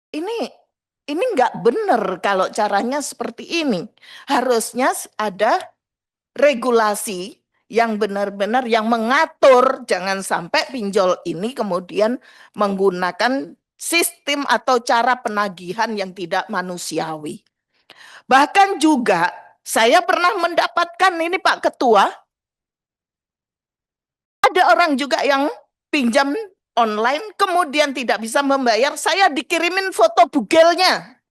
Ini ini nggak benar kalau caranya seperti ini. Harusnya ada regulasi yang benar-benar yang mengatur jangan sampai pinjol ini kemudian menggunakan sistem atau cara penagihan yang tidak manusiawi. Bahkan juga saya pernah mendapatkan ini Pak Ketua, ada orang juga yang pinjam online kemudian tidak bisa membayar, saya dikirimin foto bugelnya.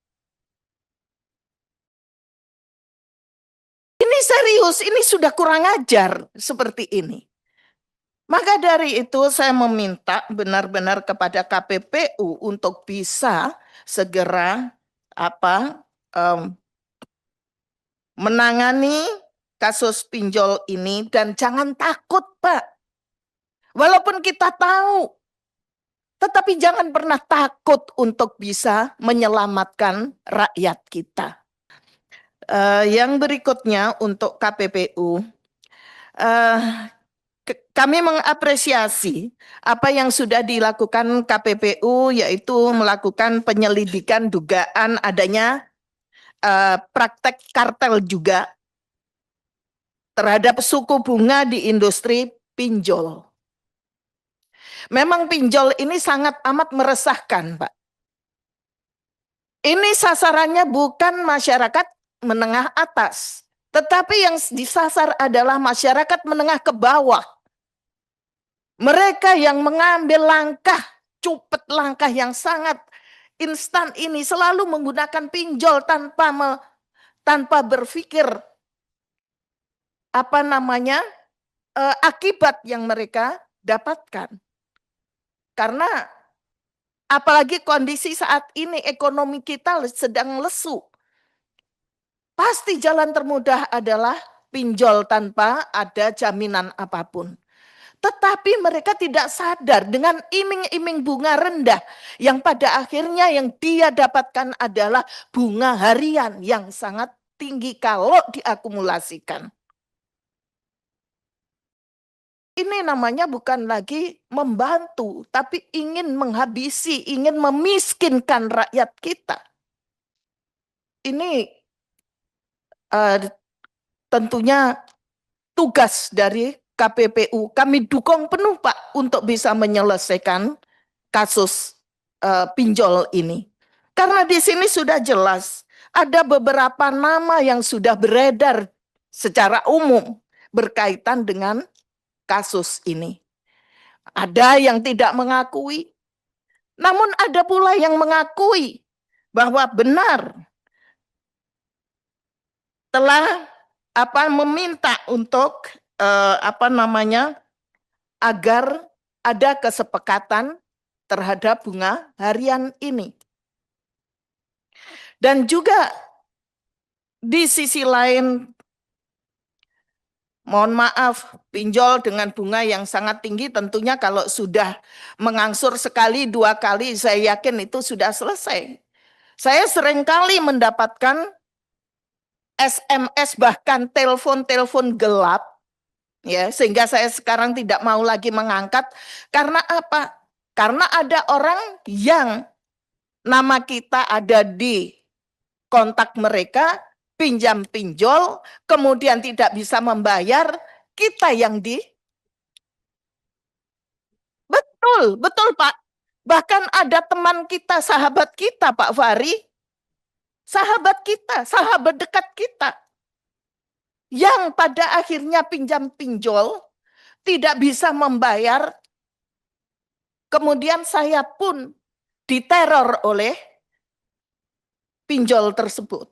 Ini serius, ini sudah kurang ajar seperti ini. Maka dari itu saya meminta benar-benar kepada KPPU untuk bisa segera apa menangani kasus pinjol ini dan jangan takut, Pak. Walaupun kita tahu, tetapi jangan pernah takut untuk bisa menyelamatkan rakyat kita. Yang berikutnya untuk KPPU, kami mengapresiasi apa yang sudah dilakukan KPPU, yaitu melakukan penyelidikan dugaan adanya praktek kartel juga terhadap suku bunga di industri pinjol. Memang pinjol ini sangat amat meresahkan, Pak. Ini sasarannya bukan masyarakat menengah atas, tetapi yang disasar adalah masyarakat menengah ke bawah. Mereka yang mengambil langkah, cupet langkah yang sangat instan ini selalu menggunakan pinjol tanpa berpikir apa namanya akibat yang mereka dapatkan. Karena apalagi kondisi saat ini ekonomi kita sedang lesu. Pasti jalan termudah adalah pinjol tanpa ada jaminan apapun. Tetapi mereka tidak sadar dengan iming-iming bunga rendah yang pada akhirnya yang dia dapatkan adalah bunga harian yang sangat tinggi kalau diakumulasikan. Ini namanya bukan lagi membantu, tapi ingin menghabisi, ingin memiskinkan rakyat kita. Ini tentunya tugas dari KPPU. Kami dukung penuh Pak untuk bisa menyelesaikan kasus pinjol ini. Karena di sini sudah jelas ada beberapa nama yang sudah beredar secara umum berkaitan dengan kasus ini. Ada yang tidak mengakui, namun ada pula yang mengakui bahwa benar telah meminta untuk agar ada kesepakatan terhadap bunga harian ini. Dan juga di sisi lain, mohon maaf, pinjol dengan bunga yang sangat tinggi tentunya kalau sudah mengangsur sekali, dua kali, saya yakin itu sudah selesai. Saya seringkali mendapatkan SMS bahkan telepon-telepon gelap, ya, sehingga saya sekarang tidak mau lagi mengangkat. Karena apa? Karena ada orang yang nama kita ada di kontak mereka, pinjam pinjol, kemudian tidak bisa membayar, kita yang di... Betul, betul Pak. Bahkan ada teman kita, sahabat kita Pak Fahri, sahabat kita, sahabat dekat kita, yang pada akhirnya pinjam pinjol, tidak bisa membayar, kemudian saya pun diteror oleh pinjol tersebut.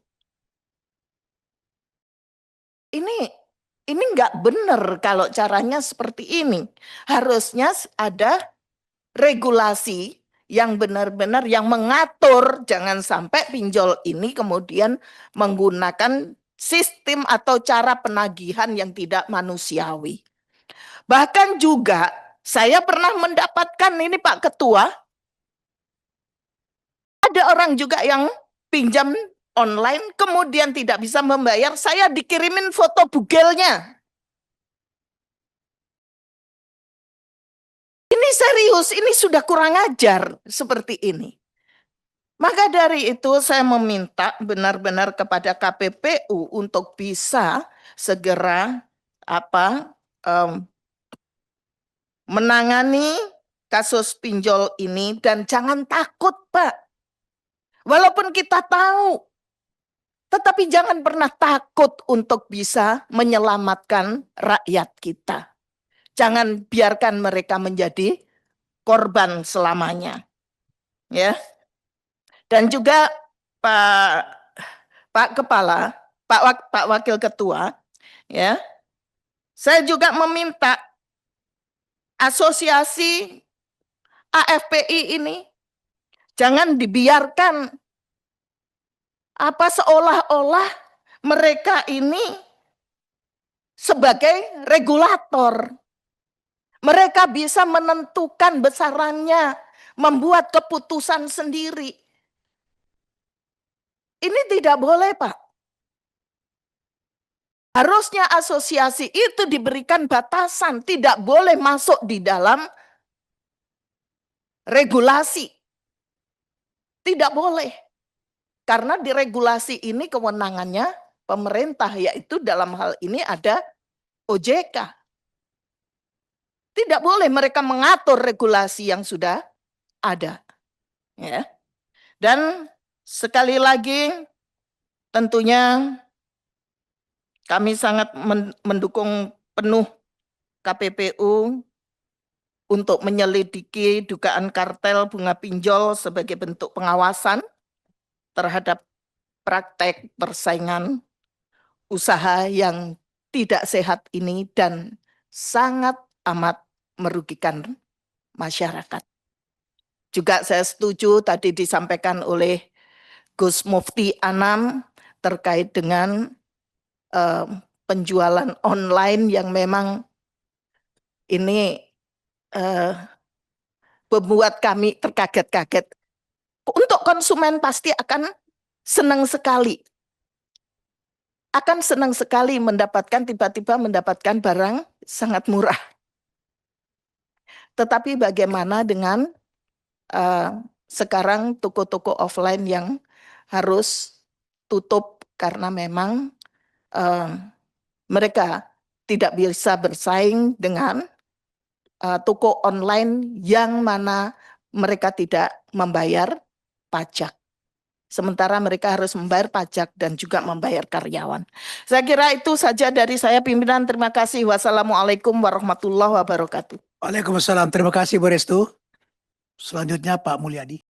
Ini nggak benar kalau caranya seperti ini. Harusnya ada regulasi yang benar-benar yang mengatur jangan sampai pinjol ini kemudian menggunakan sistem atau cara penagihan yang tidak manusiawi. Bahkan juga saya pernah mendapatkan ini Pak Ketua, ada orang juga yang pinjam online kemudian tidak bisa membayar, saya dikirimin foto bugelnya. Ini serius, ini sudah kurang ajar seperti ini. Maka dari itu saya meminta benar-benar kepada KPPU untuk bisa segera menangani kasus pinjol ini dan jangan takut, Pak. Walaupun kita tahu, tetapi jangan pernah takut untuk bisa menyelamatkan rakyat kita. Jangan biarkan mereka menjadi korban selamanya. Ya. Dan juga Pak Kepala, Pak Wakil Ketua, ya. Saya juga meminta asosiasi AFPI ini jangan dibiarkan seolah-olah mereka ini sebagai regulator. Mereka bisa menentukan besarannya, membuat keputusan sendiri. Ini tidak boleh, Pak. Harusnya asosiasi itu diberikan batasan, tidak boleh masuk di dalam regulasi. Tidak boleh. Karena di regulasi ini kewenangannya pemerintah, yaitu dalam hal ini ada OJK. Tidak boleh mereka mengatur regulasi yang sudah ada. Ya. Dan sekali lagi tentunya kami sangat mendukung penuh KPPU untuk menyelidiki dugaan kartel bunga pinjol sebagai bentuk pengawasan terhadap praktek persaingan usaha yang tidak sehat ini dan sangat amat merugikan masyarakat. Juga saya setuju tadi disampaikan oleh Gus Mufti Anam terkait dengan penjualan online yang memang ini membuat kami terkaget-kaget. Untuk konsumen pasti akan senang sekali. Akan senang sekali tiba-tiba mendapatkan barang sangat murah. Tetapi bagaimana dengan sekarang toko-toko offline yang harus tutup karena memang mereka tidak bisa bersaing dengan toko online yang mana mereka tidak membayar pajak. Sementara mereka harus membayar pajak dan juga membayar karyawan. Saya kira itu saja dari saya, pimpinan. Terima kasih. Wassalamualaikum warahmatullahi wabarakatuh. Waalaikumsalam. Terima kasih Bu Restu. Selanjutnya Pak Mulyadi.